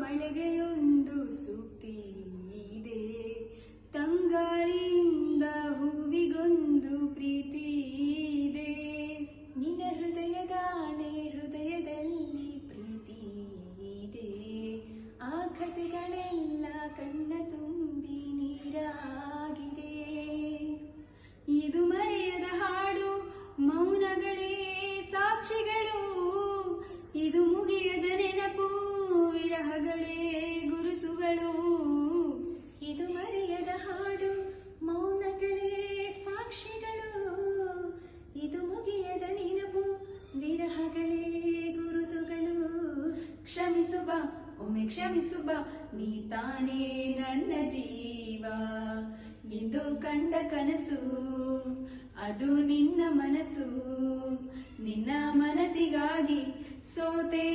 ಮಳೆಗೆಯೊಂದು ಸೂಕ್ತಿ ಇದೆ, ತಂಗಾಳಿಯಿಂದ ಹೂವಿಗೊಂದು ಪ್ರೀತಿ ಇದೆ. ನಿನ್ನ ಹೃದಯದಾಣೆ ಹೃದಯದಲ್ಲಿ ಪ್ರೀತಿ ಇದೆ, ಆ ಕಥೆಗಳೆಲ್ಲ ಕಣ್ಣ ತುಂಬಿ ನೀರಾಗಿದೆ. ಇದು ಮರೆಯದ ಹಾಡು, ಮೌನಗಳೇ ಸಾಕ್ಷಿಗಳು, ಇದು ಮುಗಿಯದ ನೆನಪು, ವಿರಹಗಳೇ ಗುರುತುಗಳು. ಇದು ಮರೆಯದ ಹಾಡು, ಮೌನಗಳೇ ಸಾಕ್ಷಿಗಳು, ಇದು ಮುಗಿಯದ ನೆನಪು, ವಿರಹಗಳೇ ಗುರುತುಗಳು. ಕ್ಷಮಿಸು ಬಾ, ಒಮ್ಮೆ ಕ್ಷಮಿಸು ಬಾ, ನೀ ತಾನೇ ನನ್ನ ಜೀವ. ಇಂದು ಕಂಡ ಕನಸು ಅದು ನಿನ್ನ ಮನಸ್ಸು, ನಿನ್ನ ಮನಸ್ಸಿಗಾಗಿ ಸೋತೆ